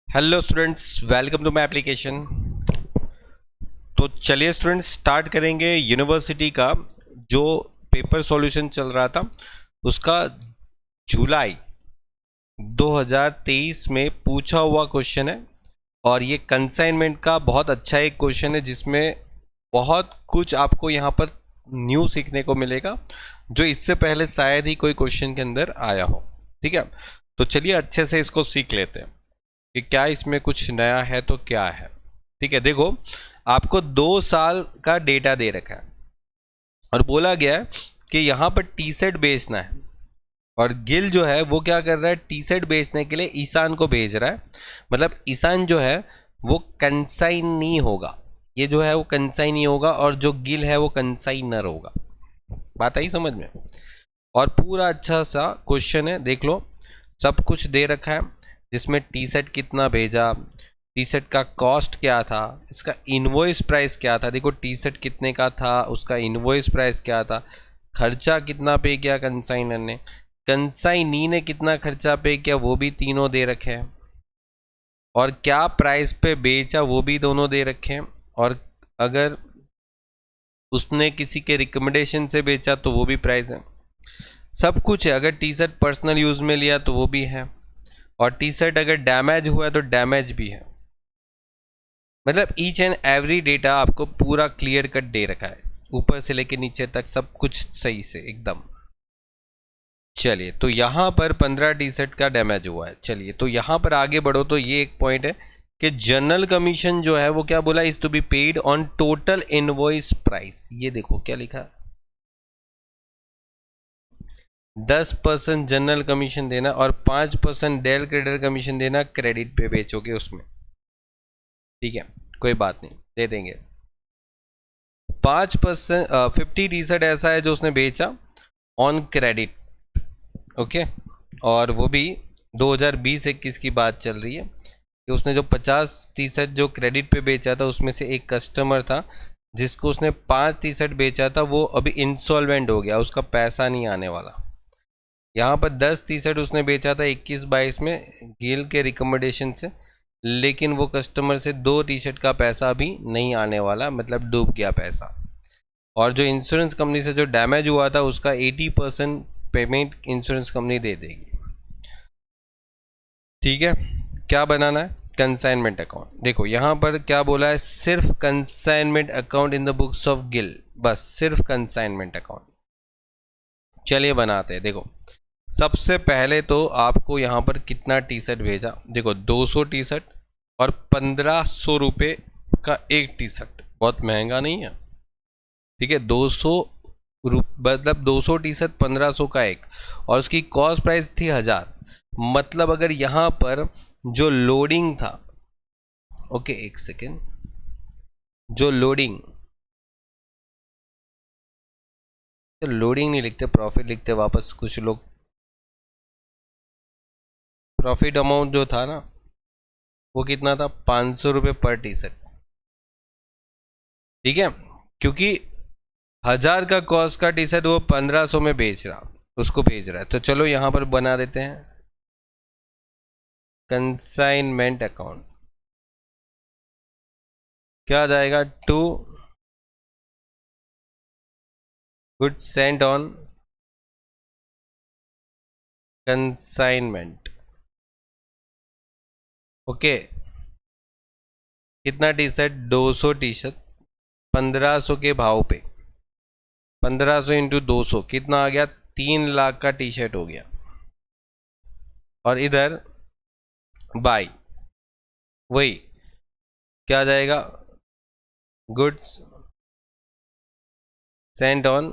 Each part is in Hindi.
Hello students, welcome to my application. तो चलिए स्टूडेंट्स, स्टार्ट करेंगे यूनिवर्सिटी का जो पेपर सॉल्यूशन चल रहा था उसका जुलाई 2023 में पूछा हुआ क्वेश्चन है। और ये कंसाइनमेंट का बहुत अच्छा एक क्वेश्चन है जिसमें बहुत कुछ आपको यहाँ पर न्यू सीखने को मिलेगा जो इससे पहले शायद ही कोई क्वेश्चन के अंदर आया हो। ठीक है, तो चलिए अच्छे से इसको सीख लेते हैं कि क्या इसमें कुछ नया है तो क्या है। ठीक है, देखो आपको 2 साल का डेटा दे रखा है और बोला गया है कि यहाँ पर टी सेट बेचना है। और गिल जो है वो क्या कर रहा है, टी सेट बेचने के लिए ईशान को भेज रहा है। मतलब ईशान जो है वो कंसाइन नहीं होगा, ये जो है वो कंसाइन नहीं होगा, और जो गिल है वो कंसाइनर होगा। बात आई समझ में? और पूरा अच्छा सा क्वेश्चन है, देख लो सब कुछ दे रखा है जिसमें टी सेट कितना भेजा, टी सेट का कॉस्ट क्या था, इसका इनवॉइस प्राइस क्या था। देखो टी सेट कितने का था, उसका इनवॉइस प्राइस क्या था, खर्चा कितना पे किया कंसाइनर ने, कंसाइनी ने कितना खर्चा पे किया, वो भी तीनों दे रखे हैं। और क्या प्राइस पे बेचा वो भी दोनों दे रखे हैं। और अगर उसने किसी के रिकमेंडेशन से बेचा तो वो भी प्राइस है। सब कुछ है। अगर टी शर्ट पर्सनल यूज़ में लिया तो वो भी है, और टी शर्ट अगर डैमेज हुआ है तो डैमेज भी है। मतलब ईच एंड एवरी डेटा आपको पूरा क्लियर कट दे रखा है, ऊपर से लेके नीचे तक सब कुछ सही से एकदम। चलिए, तो यहाँ पर 15 टी शर्ट का डैमेज हुआ है। चलिए, तो यहाँ पर आगे बढ़ो तो ये एक पॉइंट है कि जनरल कमीशन जो है वो क्या बोला, is to be paid on total invoice price. ये देखो क्या लिखा है, 10% जनरल कमीशन देना और 5% डेल क्रेडिट कमीशन देना, क्रेडिट पे बेचोगे उसमें। ठीक है, कोई बात नहीं, दे देंगे। 5% 50 टी शर्ट ऐसा है जो उसने बेचा ऑन क्रेडिट। ओके, और वो भी 2020-21 की बात चल रही है कि उसने जो 50 टी शर्ट जो क्रेडिट पे बेचा था उसमें से एक कस्टमर था जिसको उसने 5 टी शर्ट बेचा था, वो अभी इंसॉल्वेंट हो गया, उसका पैसा नहीं आने वाला। यहाँ पर 10 टी शर्ट उसने बेचा था 21-22 में गिल के रिकमेंडेशन से, लेकिन वो कस्टमर से 2 टी शर्ट का पैसा भी नहीं आने वाला, मतलब डूब गया पैसा। और जो इंश्योरेंस कंपनी से जो डैमेज हुआ था उसका 80% पेमेंट इंश्योरेंस कंपनी दे देगी। ठीक है, क्या बनाना है, कंसाइनमेंट अकाउंट। देखो यहाँ पर क्या बोला है, सिर्फ consignment account in the books of gill, बस सिर्फ कंसाइनमेंट अकाउंट। चलिए बनाते हैं। देखो सबसे पहले तो आपको यहाँ पर कितना टी शर्ट भेजा, देखो 200 टी शर्ट और 1500 रुपये का एक टी शर्ट, बहुत महंगा नहीं है। ठीक है, 200 मतलब 200 टी शर्ट 1500 का एक, और उसकी कॉस्ट प्राइस थी 1000। मतलब अगर यहाँ पर जो लोडिंग था, ओके एक सेकेंड, जो लोडिंग नहीं लिखते, प्रॉफिट लिखते वापस कुछ लोग। प्रॉफिट अमाउंट जो था ना वो कितना था, 500 रुपये पर टी शर्ट। ठीक है, क्योंकि 1000 का कॉस्ट का टी शर्ट वो 1500 में बेच रहा, उसको भेज रहा है। तो चलो यहाँ पर बना देते हैं कंसाइनमेंट अकाउंट। क्या आ जाएगा, to good sent on consignment. Okay, कितना टी शर्ट, 200 टी शर्ट 1500 के भाव पे, 1500 इंटू 200 कितना आ गया, 3 लाख का टी शर्ट हो गया। और इधर बाई, वही क्या आ जाएगा, गुड्स सेंट ऑन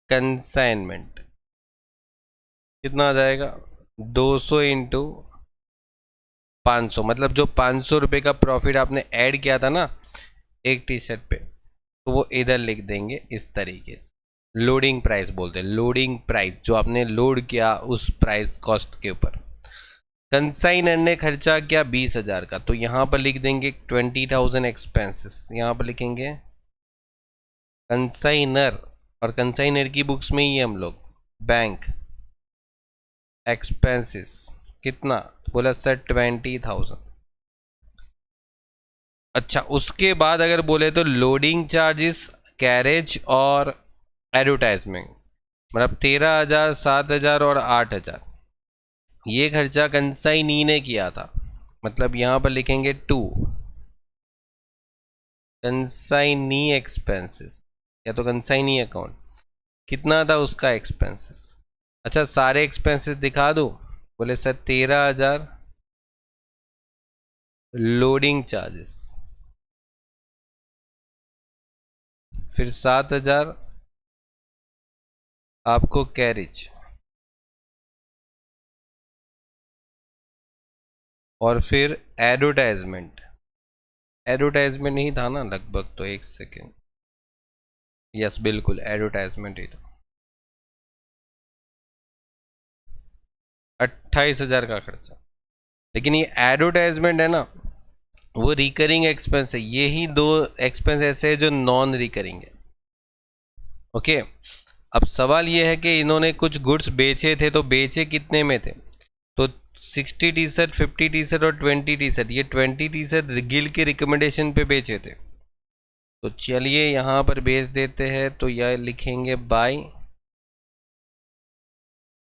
कंसाइनमेंट, कितना आ जाएगा, 200 इंटू 500, मतलब जो 500 रुपये का प्रॉफिट आपने ऐड किया था ना एक टी शर्ट पे, तो वो इधर लिख देंगे इस तरीके से। लोडिंग प्राइस बोलते हैं, लोडिंग प्राइस, जो आपने लोड किया उस प्राइस कॉस्ट के ऊपर। कंसाइनर ने खर्चा किया 20,000 का, तो यहाँ पर लिख देंगे 20,000 एक्सपेंसेस, यहाँ पर लिखेंगे कंसाइनर, और कंसाइनर की बुक्स में ही है हम लोग बैंक एक्सपेंसेस कितना? बोला सर 20,000। अच्छा, उसके बाद अगर बोले तो लोडिंग चार्जेस, कैरेज और एडवर्टाइजमेंट, मतलब 13,000, 7,000 और 8,000, ये खर्चा कंसाइनी ने किया था। मतलब यहाँ पर लिखेंगे 2 कंसाइनी एक्सपेंसेस या तो कंसाइनी अकाउंट। कितना था उसका एक्सपेंसेस? अच्छा, सारे एक्सपेंसेस दिखा दो। बोले सर 13,000 लोडिंग चार्जेस, फिर 7,000 आपको कैरेज, और फिर एडवर्टाइजमेंट। एडवर्टाइजमेंट नहीं था ना लगभग? तो एक सेकेंड, यस बिल्कुल एडवर्टाइजमेंट ही था। 28,000 का खर्चा। लेकिन ये एडवर्टाइजमेंट है ना, वो रिकरिंग एक्सपेंस है। ये ही दो एक्सपेंस ऐसे है जो नॉन रिकरिंग है। ओके, अब सवाल ये है कि इन्होंने कुछ गुड्स बेचे थे, तो बेचे कितने में थे? तो 60 टी शर्ट, 50 टी शर्ट और 20 टी शर्ट। ये 20 टी शर्ट गिल के रिकमेंडेशन पे बेचे थे। तो चलिए यहाँ पर भेज देते हैं। तो यह लिखेंगे bye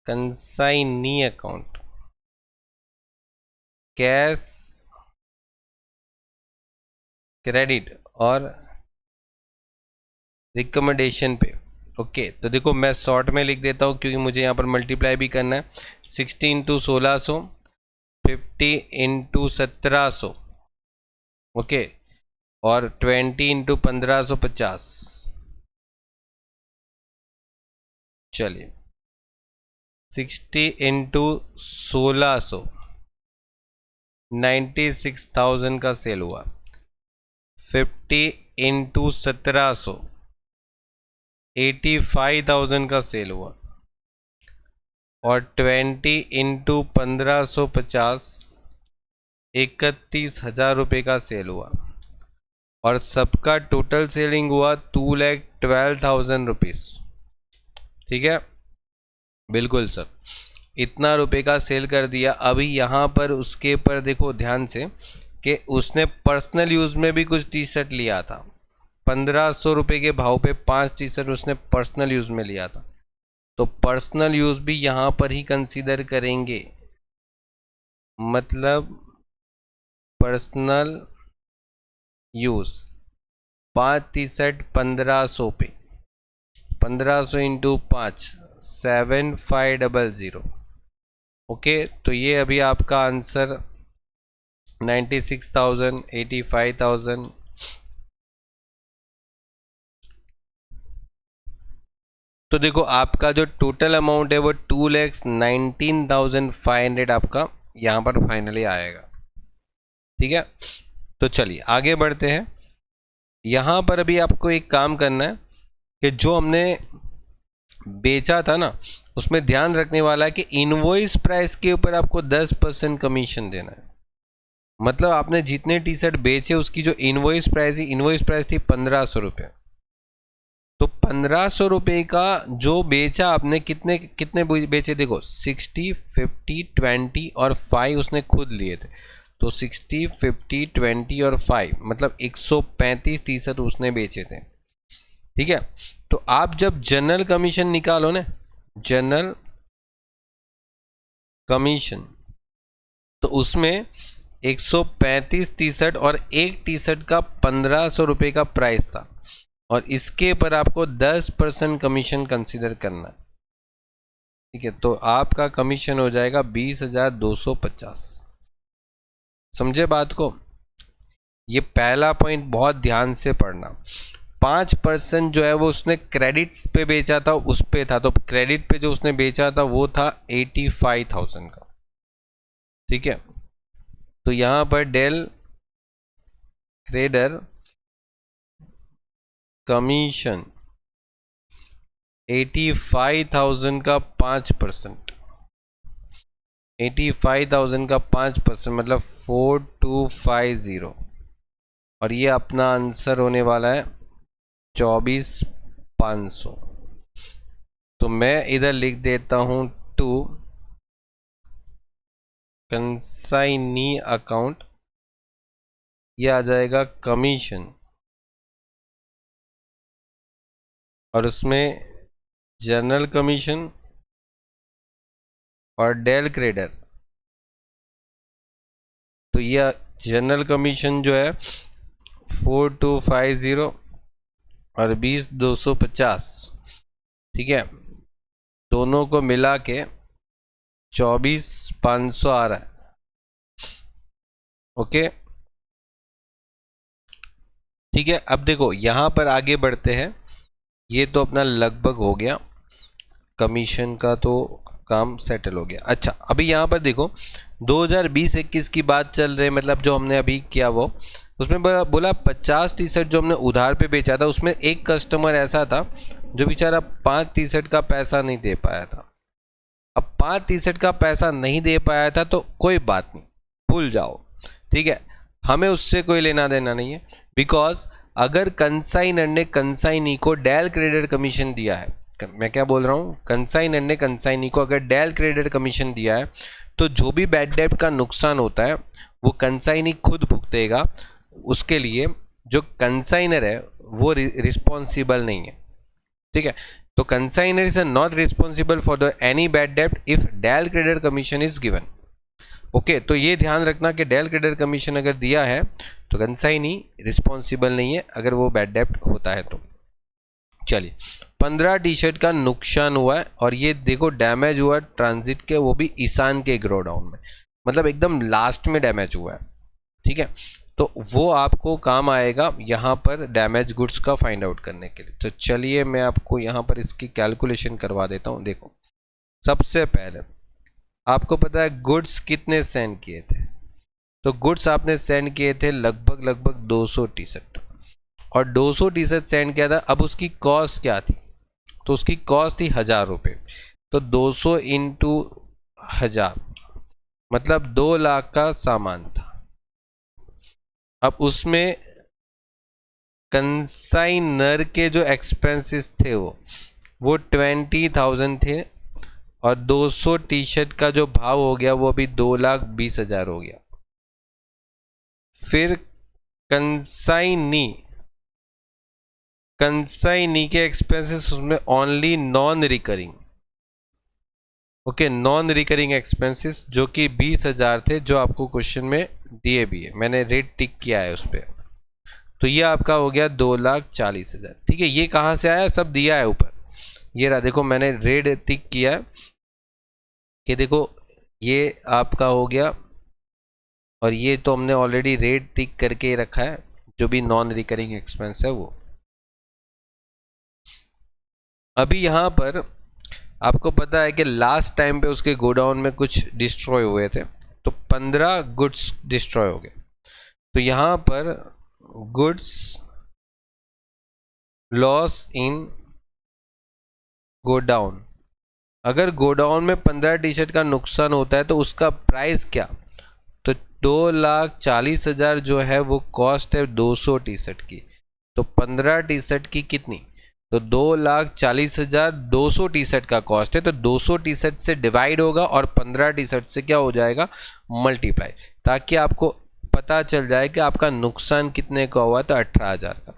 consignee account, cash credit और रिकमेंडेशन पे। ओके, तो देखो मैं शॉर्ट में लिख देता हूँ क्योंकि मुझे यहाँ पर मल्टीप्लाई भी करना है। 60 इंटू 1600, 50 इंटू 1700, ओके, और 20 इंटू 1550। चलिए 60 इंटू 1600, 96,000 का सेल हुआ। 50 इंटू 1700, 85,000 का सेल हुआ। और 20 इंटू 1550, 31,000 रुपये का सेल हुआ। और सबका टोटल सेलिंग हुआ 2,12,000 रुपीज़। ठीक है, बिल्कुल सर, इतना रुपए का सेल कर दिया। अभी यहाँ पर उसके ऊपर देखो ध्यान से कि उसने पर्सनल यूज़ में भी कुछ टी शर्ट लिया था। 1,500 रुपये के भाव पे 5 टी शर्ट उसने पर्सनल यूज़ में लिया था। तो पर्सनल यूज़ भी यहाँ पर ही कंसीडर करेंगे। मतलब पर्सनल यूज़ 5 टी शर्ट 1,500 पे, 1,500 इंटू 5, 7,500। ओके, तो ये अभी आपका आंसर 96,000, 85,000। तो देखो आपका जो टोटल अमाउंट है वो 2,19,500 आपका यहाँ पर फाइनली आएगा। ठीक है, तो चलिए आगे बढ़ते हैं। यहाँ पर अभी आपको एक काम करना है कि जो हमने बेचा था ना, उसमें ध्यान रखने वाला है कि इनवॉइस प्राइस के ऊपर आपको 10% कमीशन देना है। मतलब आपने जितने टी शर्ट बेचे उसकी जो इनवॉइस प्राइस थी, इनवॉइस प्राइस थी 1,500 रुपये। तो 1,500 रुपये का जो बेचा आपने, कितने कितने बेचे? देखो 60, 50, 20 और 5 उसने खुद लिए थे। तो 60, 50, 20 और 5 मतलब 135 टी शर्ट उसने बेचे थे। ठीक है, तो आप जब जनरल कमीशन निकालो ना, जनरल कमीशन, तो उसमें 135 टी शर्ट और एक टी शर्ट का 1,500 रुपये का प्राइस था। और इसके ऊपर आपको 10% कमीशन कंसीडर करना है। ठीक है, तो आपका कमीशन हो जाएगा 20,250। समझे बात को? ये पहला पॉइंट बहुत ध्यान से पढ़ना। 5% जो है वो उसने क्रेडिट्स पे बेचा था, उस पे था। तो क्रेडिट पे जो उसने बेचा था वो था 85,000 का। ठीक है, तो यहां पर डेल क्रेडर कमीशन 85,000 का 5%, 85,000 का 5% मतलब 4,250। और ये अपना आंसर होने वाला है 24,500। तो मैं इधर लिख देता हूं 2 कंसाइनी अकाउंट, ये आ जाएगा कमीशन, और उसमें जनरल कमीशन और डेल क्रेडर। तो ये जनरल कमीशन जो है 4250 और 20250, ठीक है, दोनों को मिला के 24500 आ रहा है। ओके, ठीक है। अब देखो यहाँ पर आगे बढ़ते हैं। ये तो अपना लगभग हो गया, कमीशन का तो काम सेटल हो गया। अच्छा, अभी यहाँ पर देखो 2020-21 की बात चल रही है, मतलब जो हमने अभी किया वो, उसमें बोला 50 टी शर्ट जो हमने उधार पे बेचा था, उसमें एक कस्टमर ऐसा था जो बेचारा 5 टी शर्ट का पैसा नहीं दे पाया था। अब 5 टी शर्ट का पैसा नहीं दे पाया था तो कोई बात नहीं, भूल जाओ, ठीक है, हमें उससे कोई लेना देना नहीं है। बिकॉज अगर कंसाइनर ने कंसाइनी को डेल क्रेडिट कमीशन दिया है, मैं क्या बोल रहा हूँ, कंसाइनर ने कंसाइनी को अगर डेल क्रेडिट कमीशन दिया है, तो जो भी बैड डेब्ट का नुकसान होता है वो कंसाइनी खुद भुगतेगा। उसके लिए जो कंसाइनर है वो रिस्पॉन्सिबल नहीं है, ठीक है। तो consignor is not responsible for the any bad डेब्ट if del credit commission is given. Okay, तो ये ध्यान रखना कि डेल क्रेडिट कमीशन अगर दिया है तो कंसाइनी रिस्पॉन्सिबल नहीं है अगर वो बैड डेब्ट होता है तो। चलिए, 15 टी शर्ट का नुकसान हुआ है, और ये देखो डैमेज हुआ ट्रांजिट के, वो भी ईशान के गोडाउन में, मतलब एकदम लास्ट में डैमेज हुआ है, ठीक है। तो वो आपको काम आएगा यहाँ पर डैमेज गुड्स का फाइंड आउट करने के लिए। तो चलिए मैं आपको यहाँ पर इसकी कैलकुलेशन करवा देता हूँ। देखो, सबसे पहले आपको पता है गुड्स कितने सेंड किए थे, तो गुड्स आपने सेंड किए थे लगभग 200 टी शर्ट, और 200 टी शर्ट सेंड किया था। अब उसकी कॉस्ट क्या थी, तो उसकी कॉस्ट थी 1000 रुपये। तो 200 इंटू 1000 मतलब 2 लाख का सामान था। अब उसमें कंसाइनर के जो एक्सपेंसेस थे वो 20,000 थे, और 200 टी शर्ट का जो भाव हो गया वो अभी 2,20,000 हो गया। फिर कंसाइनी के एक्सपेंसेस, उसमें only non recurring, okay, non recurring expenses जो कि 20,000 थे, जो आपको क्वेश्चन में दिए भी है, मैंने रेड टिक किया है उस पर। तो ये आपका हो गया 2,40,000, ठीक है। ये कहाँ से आया, सब दिया है ऊपर, ये रहा, देखो मैंने रेड टिक किया है कि देखो ये आपका हो गया, और ये तो हमने ऑलरेडी रेड टिक करके रखा है, जो भी नॉन रिकरिंग एक्सपेंस है वो। अभी यहाँ पर आपको पता है कि लास्ट टाइम पे उसके गोडाउन में कुछ डिस्ट्रॉय हुए थे, तो 15 गुड्स डिस्ट्रॉय हो गए। तो यहाँ पर गुड्स लॉस इन गोडाउन, अगर गोडाउन में 15 टी शर्ट का नुकसान होता है तो उसका प्राइस क्या, तो 2,40,000 जो है वो कॉस्ट है 200 टी शर्ट की। तो 15 टी शर्ट की कितनी, तो 2,40,000 200 टी शर्ट का कॉस्ट है, तो 200 टी शर्ट से डिवाइड होगा और 15 टी शर्ट से क्या हो जाएगा, मल्टीप्लाई, ताकि आपको पता चल जाए कि आपका नुकसान कितने का हुआ, तो 18,000 का,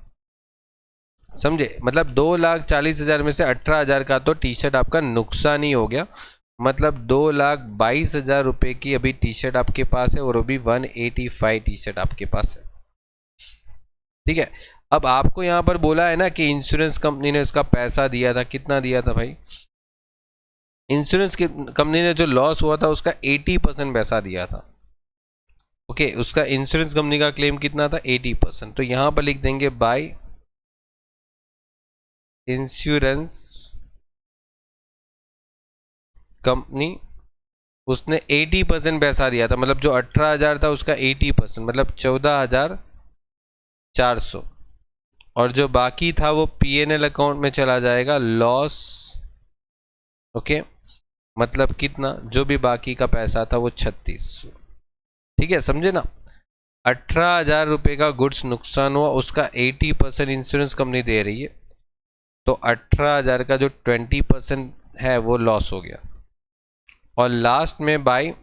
समझे। मतलब 2,40,000 में से 18,000 का तो टी शर्ट आपका नुकसान ही हो गया, मतलब 2,22,000 रुपये की अभी टी शर्ट आपके पास है, और अभी 185 टी शर्ट आपके पास है, ठीक है। अब आपको यहाँ पर बोला है ना कि इंश्योरेंस कंपनी ने इसका पैसा दिया था, कितना दिया था भाई, इंश्योरेंस कंपनी ने जो लॉस हुआ था उसका 80% पैसा दिया था। ओके, उसका इंश्योरेंस कंपनी का क्लेम कितना था, 80%। तो यहाँ पर लिख देंगे बाय इंश्योरेंस कंपनी, उसने 80% पैसा दिया था, मतलब जो 18,000 था उसका 80%, मतलब 14,400, और जो बाकी था वो पीएनएल अकाउंट में चला जाएगा लॉस। ओके, मतलब कितना, जो भी बाकी का पैसा था वो 3600, ठीक है, समझे ना। 18,000 रुपये का गुड्स नुकसान हुआ, उसका 80% इंश्योरेंस कंपनी दे रही है, तो 18,000 का जो 20% है वो लॉस हो गया। और लास्ट में बाय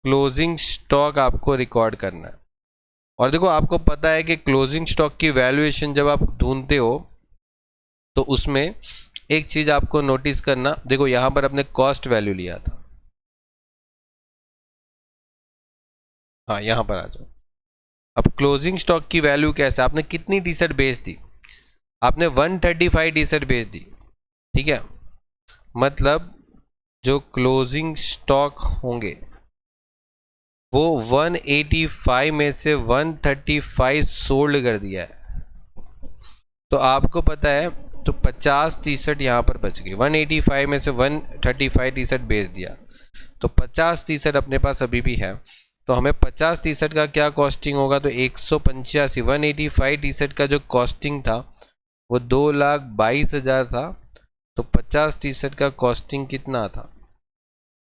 क्लोजिंग स्टॉक आपको रिकॉर्ड करना है। और देखो आपको पता है कि क्लोजिंग स्टॉक की वैल्यूएशन जब आप ढूंढते हो तो उसमें एक चीज आपको नोटिस करना, देखो यहां पर अपने कॉस्ट वैल्यू लिया था, हाँ यहां पर आ जाओ। अब क्लोजिंग स्टॉक की वैल्यू कैसे, आपने कितनी टी शर्ट बेच दी, आपने 135 टी शर्ट बेच दी, ठीक है। मतलब जो क्लोजिंग स्टॉक होंगे वो 185 में से 135 सोल्ड कर दिया है। तो आपको पता है तो 50 टी शर्ट यहाँ पर बच गई, 185 में से 135 टी शर्ट बेच दिया, तो 50 टी शर्ट अपने पास अभी भी है। तो हमें 50 टी शर्ट का क्या कॉस्टिंग होगा, तो 185, 185 टी शर्ट का जो कॉस्टिंग था वो 2,22,000 था, तो 50 टी शर्ट का कॉस्टिंग कितना था,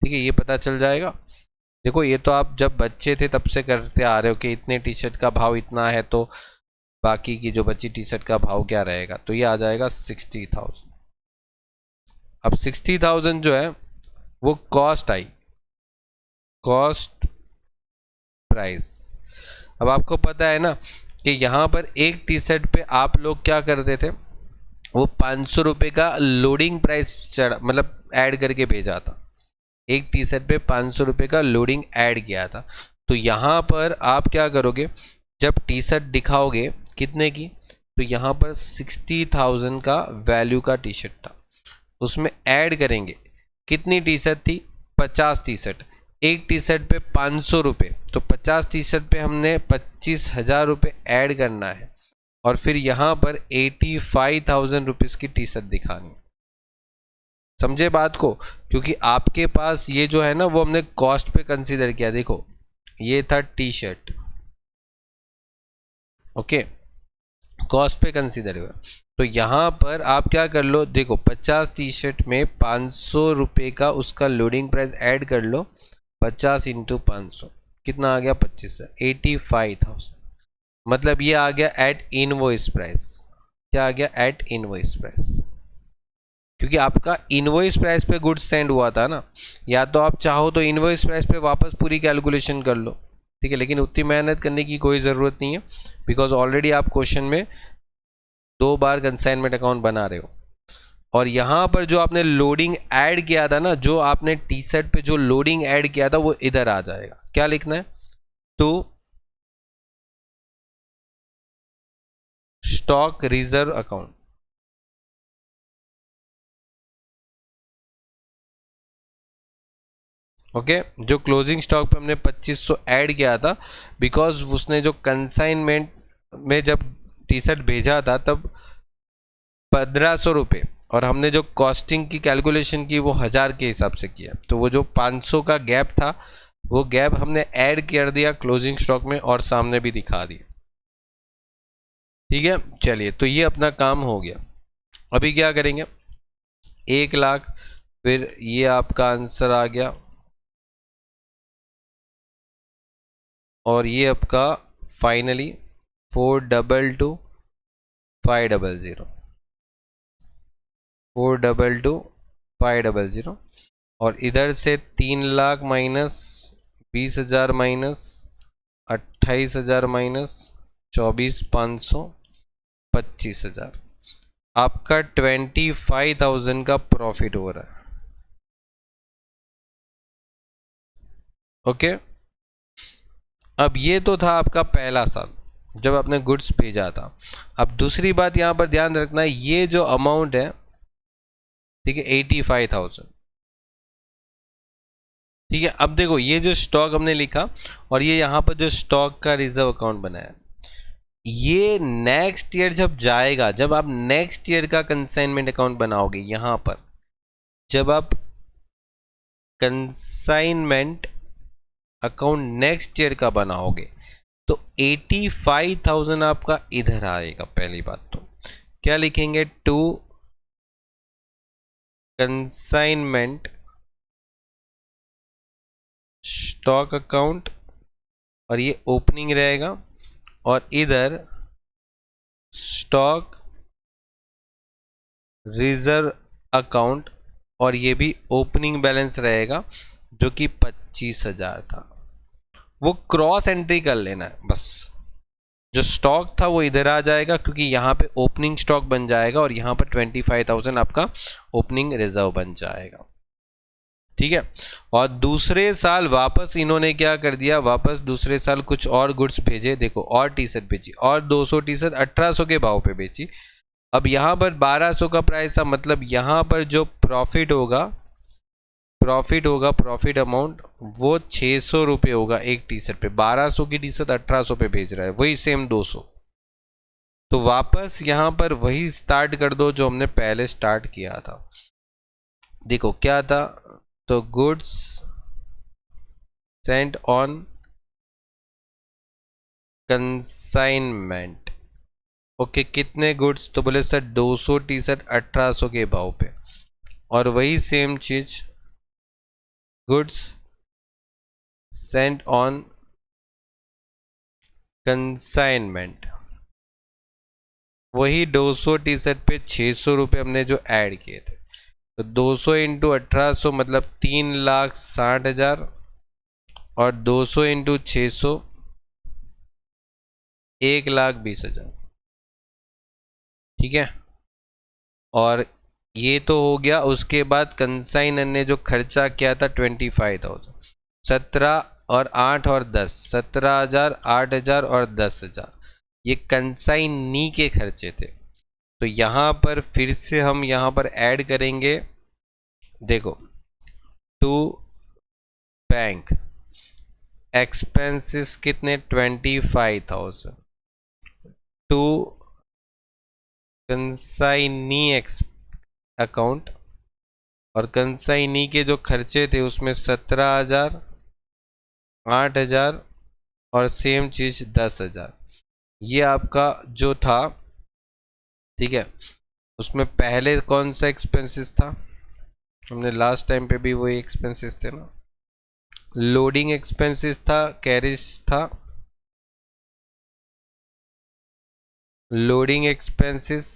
ठीक है, ये पता चल जाएगा। देखो ये तो आप जब बच्चे थे तब से करते आ रहे हो कि इतने टी शर्ट का भाव इतना है तो बाकी की जो बची टी शर्ट का भाव क्या रहेगा, तो ये आ जाएगा 60,000। अब 60,000 जो है वो कॉस्ट आई, कॉस्ट प्राइस। अब आपको पता है ना कि यहाँ पर एक टी शर्ट पे आप लोग क्या करते थे, वो 500 रुपये का लोडिंग प्राइस मतलब ऐड करके भेजा था, एक टी शर्ट पे 500 रुपये का लोडिंग ऐड किया था। तो यहाँ पर आप क्या करोगे, जब टी शर्ट दिखाओगे कितने की, तो यहाँ पर 60,000 का वैल्यू का टी शर्ट था, उसमें ऐड करेंगे कितनी टी शर्ट थी, 50 टी शर्ट, एक टी शर्ट पे 500 रुपये, तो 50 टी शर्ट पे हमने 25,000 रुपये ऐड करना है और फिर यहाँ पर 85,000 रुपीज़ की टी शर्ट दिखानी। समझे बात को, क्योंकि आपके पास ये जो है ना वो हमने कॉस्ट पे कंसीडर किया। देखो ये था टी शर्ट, ओके, कॉस्ट पे कंसीडर हुआ, तो यहाँ पर आप क्या कर लो, देखो 50 टी शर्ट में 500 रुपये का उसका लोडिंग प्राइस ऐड कर लो, 50 इंटू 500 कितना आ गया, 25, 85,000। मतलब ये आ गया एट इनवॉइस प्राइस। क्या आ गया, एट इनवॉइस प्राइस, क्योंकि आपका इनवॉइस प्राइस पे गुड्स सेंड हुआ था ना। या तो आप चाहो तो इनवॉइस प्राइस पे वापस पूरी कैलकुलेशन कर लो, ठीक है, लेकिन उतनी मेहनत करने की कोई ज़रूरत नहीं है, बिकॉज ऑलरेडी आप क्वेश्चन में 2 बार कंसाइनमेंट अकाउंट बना रहे हो। और यहाँ पर जो आपने लोडिंग ऐड किया था ना, जो आपने टी शर्ट पे जो लोडिंग ऐड किया था वो इधर आ जाएगा। क्या लिखना है, तो स्टॉक रिजर्व अकाउंट, ओके, जो क्लोजिंग स्टॉक पे हमने 2500 ऐड किया था, बिकॉज उसने जो कंसाइनमेंट में जब टी शर्ट भेजा था तब 1,500 रुपये, और हमने जो कॉस्टिंग की कैलकुलेशन की वो 1000 के हिसाब से किया, तो वो जो 500 का गैप था वो गैप हमने ऐड कर दिया क्लोजिंग स्टॉक में और सामने भी दिखा दिया, ठीक है। चलिए तो ये अपना काम हो गया। अभी क्या करेंगे, 1,00,000, फिर ये आपका आंसर आ गया, और ये आपका फाइनली 422,500, 422,500, और इधर से 3,00,000 माइनस 20,000 माइनस 28,000 माइनस 24,500 25,000, आपका 25,000 का प्रॉफिट हो रहा है, ओके। अब ये तो था आपका पहला साल जब आपने गुड्स भेजा था। अब दूसरी बात यहाँ पर ध्यान रखना है, ये जो अमाउंट है, ठीक है, 85,000, ठीक है। अब देखो ये जो स्टॉक हमने लिखा और ये यहाँ पर जो स्टॉक का रिजर्व अकाउंट बनाया, ये नेक्स्ट ईयर जब जाएगा, जब आप नेक्स्ट ईयर का कंसाइनमेंट अकाउंट बनाओगे, यहाँ पर जब आप कंसाइनमेंट अकाउंट नेक्स्ट ईयर का बनाओगे तो 85,000 आपका इधर आएगा। पहली बात तो क्या लिखेंगे, टू कंसाइनमेंट स्टॉक अकाउंट, और ये ओपनिंग रहेगा, और इधर स्टॉक रिजर्व अकाउंट, और ये भी ओपनिंग बैलेंस रहेगा जो कि 25,000 था। वो क्रॉस एंट्री कर लेना है बस। जो स्टॉक था वो इधर आ जाएगा क्योंकि यहाँ पे ओपनिंग स्टॉक बन जाएगा और यहाँ पर 25,000 आपका ओपनिंग रिजर्व बन जाएगा। ठीक है। और दूसरे साल वापस इन्होंने क्या कर दिया, वापस दूसरे साल कुछ और गुड्स भेजे। देखो और टी शर्ट बेची और 200 टी शर्ट 1800 के भाव पे बेची। अब यहाँ पर 1200 का प्राइस था, मतलब यहाँ पर जो प्रॉफिट होगा प्रॉफिट अमाउंट वो 600 रुपये होगा एक टी शर्ट पे। 1200 की टी शर्ट 1800 पे भेज रहा है, वही सेम 200। तो वापस यहाँ पर वही स्टार्ट कर दो जो हमने पहले स्टार्ट किया था। देखो क्या था, तो goods Saint on consignment. Okay, कितने गुड्स, तो बोले सर 200 टी शर्ट 1800 के भाव पे। और वही सेम चीज गुड्स सेंट ऑन कंसाइनमेंट, वही 200 टी शर्ट पे 600 रुपये हमने जो ऐड किए थे। तो 200 इंटू 1800 मतलब 3,60,000 और 200 इंटू 600 1,20,000। ठीक है। और ये तो हो गया। उसके बाद कंसाइनर ने जो खर्चा किया था 25,000, 17 और 8 और 10, 17,000, 8,000 और 10,000, ये कंसाइनी के खर्चे थे। तो यहाँ पर फिर से हम यहाँ पर ऐड करेंगे। देखो टू बैंक एक्सपेंसेस कितने 25,000 टू कंसाइनी अकाउंट, और कंसाइनी के जो खर्चे थे उसमें 17,000, 8,000 और सेम चीज 10,000। ये आपका जो था, ठीक है। उसमें पहले कौन सा एक्सपेंसेस था, हमने लास्ट टाइम पे भी वही एक्सपेंसेस थे ना। लोडिंग एक्सपेंसेस था, कैरेज था, लोडिंग एक्सपेंसेस,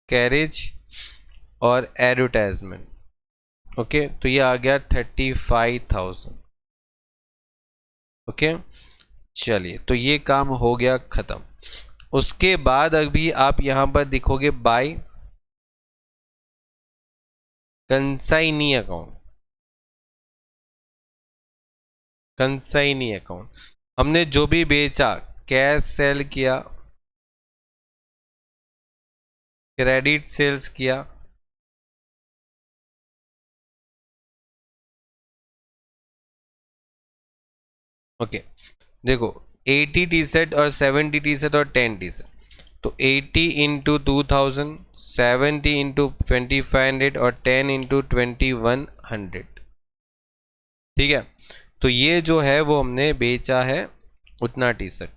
कैरेज और एडवर्टाइजमेंट। ओके, तो ये आ गया 35,000। ओके, चलिए, तो ये काम हो गया खत्म। उसके बाद अभी आप यहां पर दिखोगे by consignee account. Consignee account हमने जो भी बेचा, कैश सेल किया, क्रेडिट सेल्स किया, ओके। देखो 80 टी शर्ट और 70 टी शर्ट और 10 टी शर्ट, तो 80 इंटू 2000, 70 इंटू 2500 और 10 इंटू 2100। ठीक है। तो ये जो है वो हमने बेचा है उतना टी शर्ट।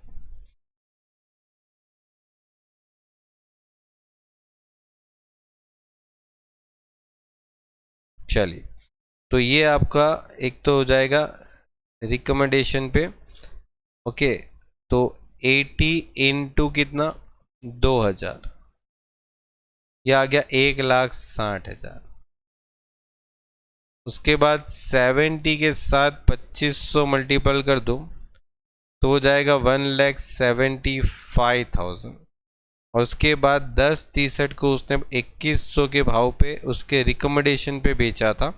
चलिए, तो ये आपका एक तो हो जाएगा रिकमेंडेशन पे। ओके, तो 80 इंटू कितना 2000, ये आ गया 1,60,000। उसके बाद 70 के साथ 2500 मल्टीपल कर दो तो हो जाएगा 1,75,000। और उसके बाद 10 टी शर्ट को उसने 2100 के भाव पे उसके रिकमेंडेशन पे बेचा था,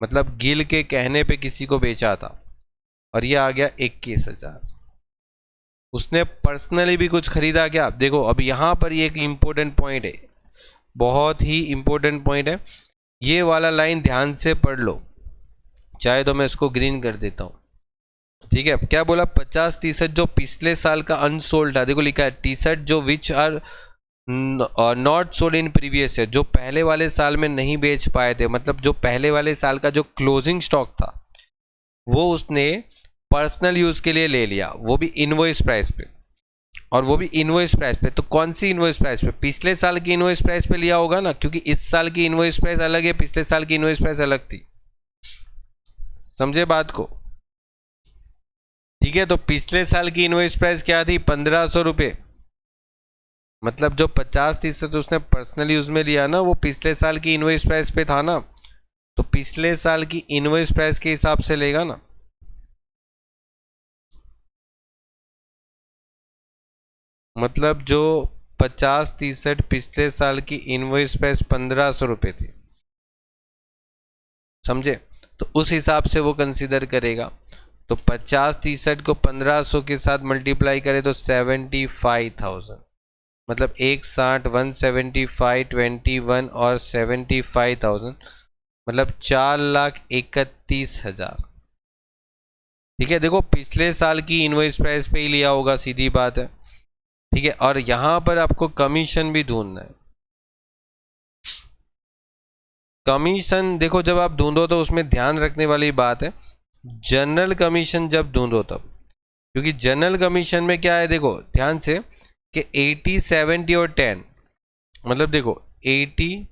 मतलब गिल के कहने पे किसी को बेचा था, और ये आ गया 21,000। उसने पर्सनली भी कुछ खरीदा क्या? देखो अब यहाँ पर ये एक इम्पोर्टेंट पॉइंट है, बहुत ही इम्पोर्टेंट पॉइंट है। ये वाला लाइन ध्यान से पढ़ लो, चाहे तो मैं इसको ग्रीन कर देता हूँ। ठीक है, क्या बोला? 50 टी शर्ट जो पिछले साल का अनसोल्ड था, देखो लिखा है टी शर्ट जो which are not sold in previous year, जो पहले वाले साल में नहीं बेच पाए थे, मतलब जो पहले वाले साल का जो क्लोजिंग स्टॉक था वो उसने पर्सनल यूज के लिए ले लिया, वो भी इनवॉइस प्राइस पे, और वो भी इनवॉइस प्राइस पे। तो कौन सी इनवॉइस प्राइस पे? पिछले साल की इनवॉइस प्राइस पे लिया होगा ना, क्योंकि इस साल की इनवॉइस प्राइस अलग है, पिछले साल की इनवॉइस प्राइस अलग थी। समझे बात को? ठीक है, तो पिछले साल की इनवॉइस प्राइस क्या थी? 1,500 रुपये। मतलब जो 50% उसने पर्सनल यूज में लिया ना, वो पिछले साल की इनवॉइस प्राइस पे था ना, तो पिछले साल की इनवॉइस प्राइस के हिसाब से लेगा ना। मतलब जो 50-63 पिछले साल की इनवॉइस प्राइस 1500 रुपये थी, समझे? तो उस हिसाब से वो कंसीडर करेगा। तो 50-63 को 1500 के साथ मल्टीप्लाई करें तो 75,000, मतलब 160, 175, 21 और 75,000, मतलब 4,31,000। ठीक है, देखो पिछले साल की इनवॉइस प्राइस पे ही लिया होगा, सीधी बात है। ठीक है, और यहां पर आपको कमीशन भी ढूंढना है। कमीशन देखो जब आप ढूंढो तो उसमें ध्यान रखने वाली बात है, जनरल कमीशन जब ढूंढो तब, क्योंकि जनरल कमीशन में क्या है, देखो ध्यान से कि 80, 70 और 10, मतलब देखो 80,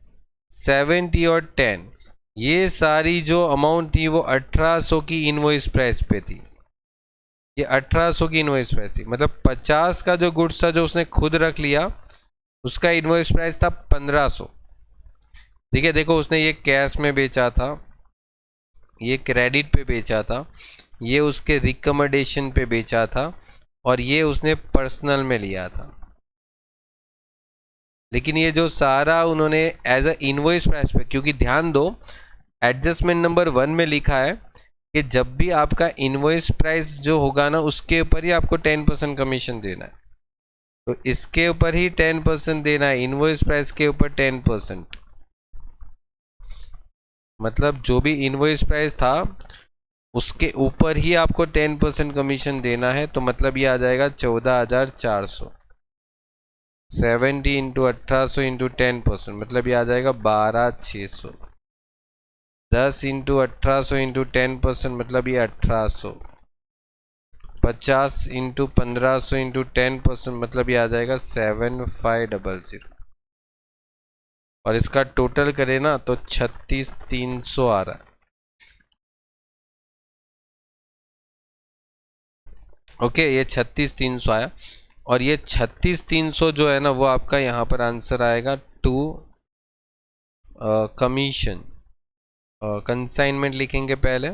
70 और 10, ये सारी जो अमाउंट थी वो 1800 की इनवॉइस प्राइस पे थी। ये 1800 की इनवॉइस प्राइस थी, मतलब 50 का जो गुड्स था जो उसने खुद रख लिया, उसका इनवॉइस प्राइस था 1500। ठीक है, देखो उसने ये कैश में बेचा था, ये क्रेडिट पे बेचा था, ये उसके रिकमेंडेशन पे बेचा था, और ये उसने पर्सनल में लिया था। लेकिन ये जो सारा उन्होंने एज अ इनवॉइस प्राइस पे, क्योंकि ध्यान दो एडजस्टमेंट नंबर 1 में लिखा है कि जब भी आपका इनवॉइस प्राइस जो होगा ना उसके ऊपर ही आपको 10% कमीशन देना है। तो इसके ऊपर ही 10% देना है, इनवॉइस प्राइस के ऊपर 10%, मतलब जो भी इनवॉइस प्राइस था उसके ऊपर ही आपको 10% कमीशन देना है। तो मतलब ये आ जाएगा 14,400, 70 इंटू 1800 इंटू 10%, मतलब ये आ जाएगा 12,600, 10 इंटू 1800 इंटू 10%, मतलब ये 1800, 50 इंटू 1500 इंटू 10%, मतलब ये आ जाएगा 7,500, और इसका टोटल करें ना तो 36,300 आ रहा है। ओके, ये 36,300 आया, और ये 36,300 जो है ना वो आपका यहाँ पर आंसर आएगा टू कमीशन। कंसाइनमेंट लिखेंगे पहले,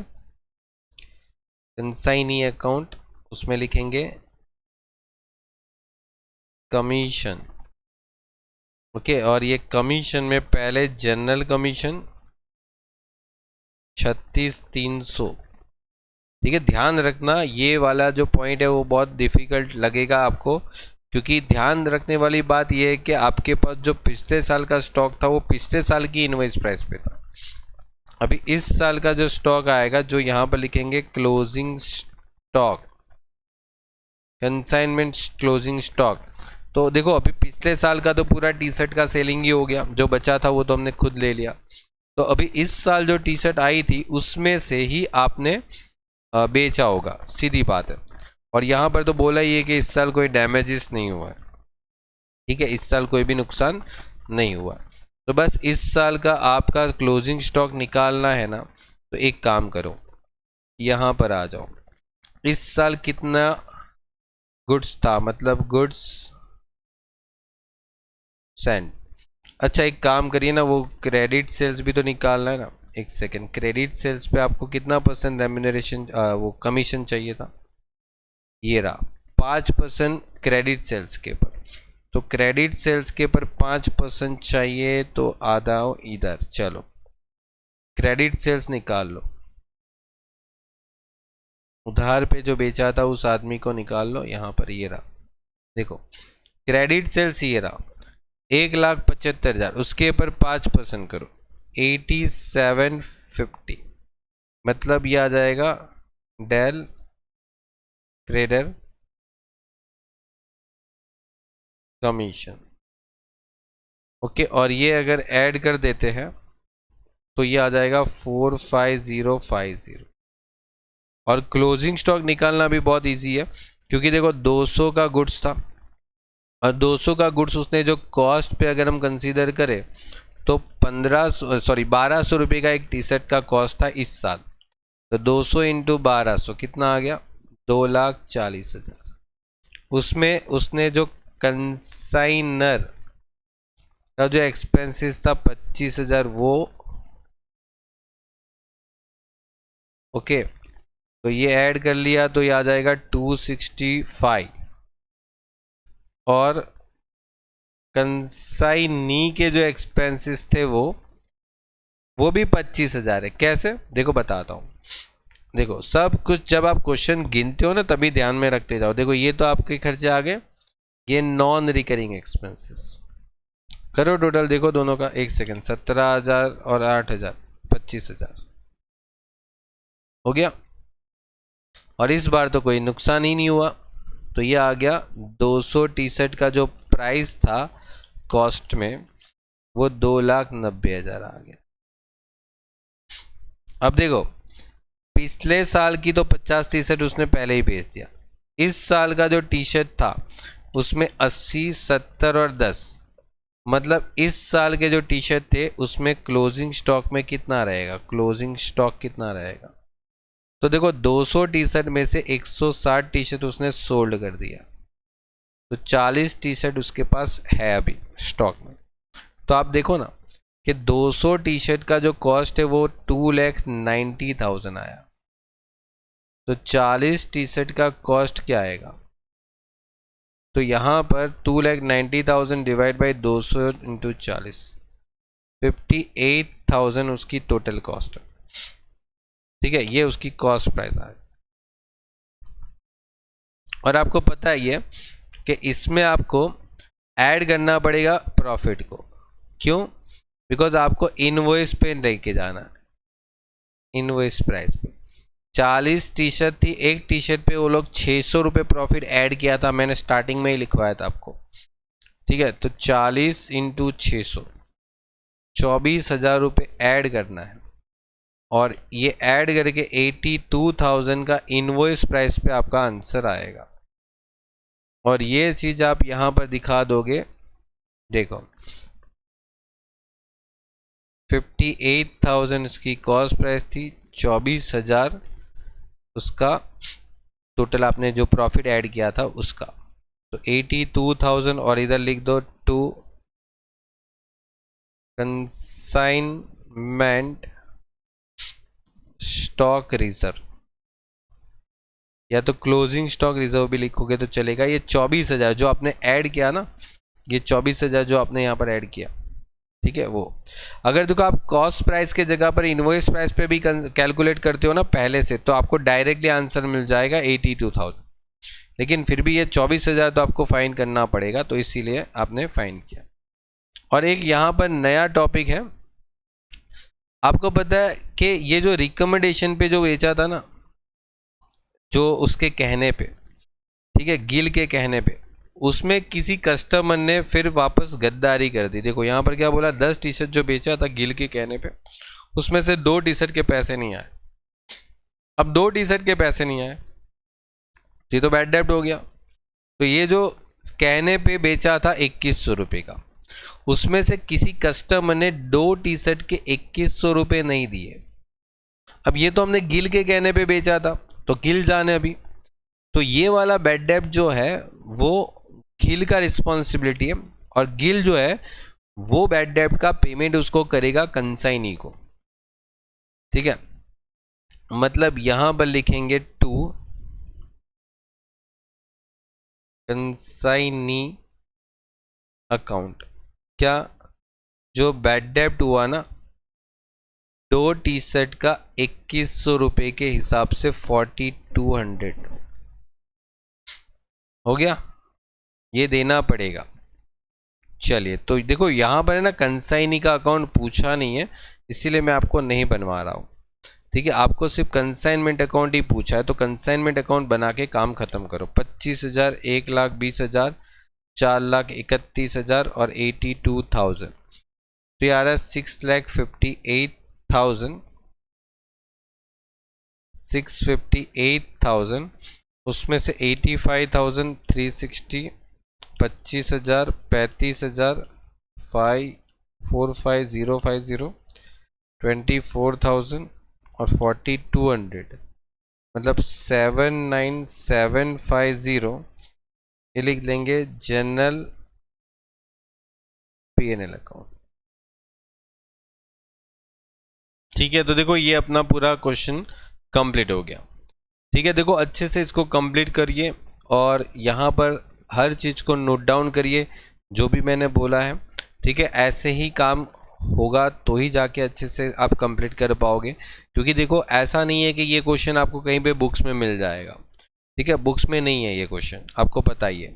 कंसाइनी अकाउंट, उसमें लिखेंगे कमीशन। ओके, और ये कमीशन में पहले जनरल कमीशन 36,300। ठीक है, ध्यान रखना ये वाला जो पॉइंट है वो बहुत डिफिकल्ट लगेगा आपको, क्योंकि ध्यान रखने वाली बात यह है कि आपके पास जो पिछले साल का स्टॉक था वो पिछले साल की इनवॉइस प्राइस पे था। अभी इस साल का जो स्टॉक आएगा, जो यहाँ पर लिखेंगे closing stock, consignment closing stock, तो देखो अभी पिछले साल का तो पूरा टी शर्ट का सेलिंग ही हो गया, जो बचा था वो तो हमने खुद ले लिया। तो अभी इस साल जो टी शर्ट आई थी उसमें से ही आपने बेचा होगा, सीधी बात है। और यहाँ पर तो बोला ही है कि इस साल कोई डैमेजेस नहीं हुआ है। ठीक है, इस साल कोई भी नुकसान नहीं हुआ। तो बस इस साल का आपका क्लोजिंग स्टॉक निकालना है ना, तो एक काम करो, यहाँ पर आ जाओ, इस साल कितना गुड्स था, मतलब गुड्स सेंड। अच्छा एक काम करिए ना, वो क्रेडिट सेल्स भी तो निकालना है ना। एक सेकेंड, क्रेडिट सेल्स पे आपको कितना परसेंट रेम्यूनरेशन वो कमीशन चाहिए था, ये रहा 5% क्रेडिट सेल्स के ऊपर। तो क्रेडिट सेल्स के ऊपर 5% चाहिए, तो आधा इधर, चलो क्रेडिट सेल्स निकाल लो, उधार पे जो बेचा था उस आदमी को निकाल लो, यहाँ पर ये रहा, देखो क्रेडिट सेल्स ये रहा 1,75,000, उसके ऊपर 5% करो 8750, मतलब ये आ जाएगा डेल क्रेडर कमीशन। ओके, और ये अगर ऐड कर देते हैं तो ये आ जाएगा 45050। और क्लोजिंग स्टॉक निकालना भी बहुत इजी है, क्योंकि देखो 200 का गुड्स था, और 200 का गुड्स उसने जो कॉस्ट पे अगर हम कंसीडर करें तो 1200 रुपये का एक टी शर्ट का कॉस्ट था इस साल। तो 200 इंटू 1200 कितना आ गया, 2,40,000। उसमें उसने जो कंसाइनर का जो एक्सपेंसेस था 25,000 वो, ओके, तो ये ऐड कर लिया तो ये आ जाएगा 265। और कंसाइनी के जो एक्सपेंसेस थे वो भी 25,000 है। कैसे, देखो बताता हूँ। देखो सब कुछ जब आप क्वेश्चन गिनते हो ना तभी ध्यान में रखते जाओ। देखो ये तो आपके खर्चे आ गए, ये नॉन रिकरिंग एक्सपेंसेस। करो टोटल, देखो दोनों का, एक सेकेंड, 17,000 और 8,000, 25,000 हो गया। और इस बार तो कोई नुकसान ही नहीं हुआ, तो ये आ गया 200 टी शर्ट का जो प्राइस था कॉस्ट में, वो 2,90,000 आ गया। अब देखो पिछले साल की तो 50 टी शर्ट उसने पहले ही बेच दिया। इस साल का जो टी शर्ट था उसमें 80, 70 और 10, मतलब इस साल के जो टी शर्ट थे उसमें क्लोजिंग स्टॉक में कितना रहेगा, क्लोजिंग स्टॉक कितना रहेगा। तो देखो 200 टी शर्ट में से 160 टी शर्ट उसने सोल्ड कर दिया, तो 40 टी शर्ट उसके पास है अभी स्टॉक में। तो आप देखो ना कि 200 टी शर्ट का जो कॉस्ट है वो 2,90,000 आया, तो 40 टी शर्ट का कॉस्ट क्या आएगा। तो यहाँ पर 2,90,000 डिवाइड बाई 200 इंटू 40, 58,000 उसकी टोटल कॉस्ट है। ठीक है, ये उसकी कॉस्ट प्राइस है। और आपको पता है ये कि इसमें आपको ऐड करना पड़ेगा प्रॉफिट को। क्यों? बिकॉज आपको इनवॉइस पे लेके जाना है, इनवॉइस प्राइस पे। 40 टी शर्ट थी, एक टी शर्ट पे वो लोग 600 रुपये प्रॉफिट ऐड किया था, मैंने स्टार्टिंग में ही लिखवाया था आपको। ठीक है, तो 40 इंटू 600, 24,000 रुपये ऐड करना है, और ये ऐड करके 82,000 का इनवॉइस प्राइस पे आपका आंसर आएगा। और ये चीज आप यहां पर दिखा दोगे, देखो 58,000 इसकी कॉस्ट प्राइस थी, 24,000 उसका टोटल आपने जो प्रॉफिट ऐड किया था उसका, तो 82,000 और इधर लिख दो टू कंसाइनमेंट स्टॉक रिजर्व, या तो क्लोजिंग स्टॉक रिजर्व भी लिखोगे तो चलेगा। ये 24,000 जो आपने ऐड किया ना, ये 24,000 जो आपने यहाँ पर ऐड किया, ठीक है, वो अगर देखो आप कॉस्ट प्राइस के जगह पर इनवॉइस प्राइस पे भी कैलकुलेट करते हो ना पहले से, तो आपको डायरेक्टली आंसर मिल जाएगा 82,000। लेकिन फिर भी ये 24,000 तो आपको फाइन करना पड़ेगा, तो इसीलिए आपने फाइन किया। और एक यहाँ पर नया टॉपिक है, आपको पता है कि ये जो रिकमेंडेशन पे जो बेचा था ना, जो उसके कहने पे, ठीक है, गिल के कहने पे, उसमें किसी कस्टमर ने फिर वापस गद्दारी कर दी। देखो यहाँ पर क्या बोला, 10 टी शर्ट जो बेचा था गिल के कहने पे, उसमें से 2 टी शर्ट के पैसे नहीं आए। अब 2 टी शर्ट के पैसे नहीं आए, ये तो बैड डेब्ट हो गया। तो ये जो कहने पे बेचा था 2,100 रुपये का, उसमें से किसी कस्टमर ने 2 टी शर्ट के 2,100 रुपये नहीं दिए। अब ये तो हमने गिल के कहने पे बेचा था, तो गिल जाने अभी, तो ये वाला बैड डेब्ट जो है वो गिल का रिस्पॉन्सिबिलिटी है, और गिल जो है वो बैड डेब्ट का पेमेंट उसको करेगा कंसाइनी को। ठीक है, मतलब यहां पर लिखेंगे टू कंसाइनी अकाउंट, क्या जो बैड डेब्ट हुआ ना 2 टी शर्ट का 2,100 रुपये के हिसाब से 4,200 हो गया, ये देना पड़ेगा। चलिए, तो देखो यहाँ पर है ना कंसाइनी का अकाउंट पूछा नहीं है, इसीलिए मैं आपको नहीं बनवा रहा हूँ। ठीक है, आपको सिर्फ कंसाइनमेंट अकाउंट ही पूछा है, तो कंसाइनमेंट अकाउंट बना के काम खत्म करो। 25,000, 1,20,000, 4,31,000 और 82,000, तो ये आ रहा है 6,58,000, 658,000, उसमें से 85,360, 25,000, 35,000, 45050, 24,000 और 4,200, मतलब 7,9,750, ये लिख लेंगे जनरल P&L अकाउंट। ठीक है, तो देखो ये अपना पूरा क्वेश्चन कंप्लीट हो गया। ठीक है, देखो अच्छे से इसको कंप्लीट करिए, और यहाँ पर हर चीज़ को नोट डाउन करिए जो भी मैंने बोला है, ठीक है। ऐसे ही काम होगा तो ही जाके अच्छे से आप कंप्लीट कर पाओगे, क्योंकि देखो ऐसा नहीं है कि ये क्वेश्चन आपको कहीं पे बुक्स में मिल जाएगा, ठीक है। बुक्स में नहीं है ये क्वेश्चन, आपको पता ही है।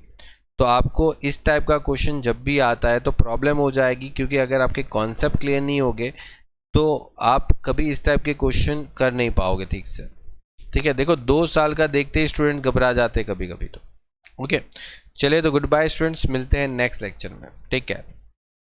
तो आपको इस टाइप का क्वेश्चन जब भी आता है तो प्रॉब्लम हो जाएगी, क्योंकि अगर आपके कॉन्सेप्ट क्लियर नहीं होंगे तो आप कभी इस टाइप के क्वेश्चन कर नहीं पाओगे ठीक से, ठीक है। देखो 2 साल का देखते ही स्टूडेंट घबरा जाते हैं कभी कभी तो। ओके, चलिए तो गुड बाय स्टूडेंट्स, मिलते हैं नेक्स्ट लेक्चर में, टेक केयर।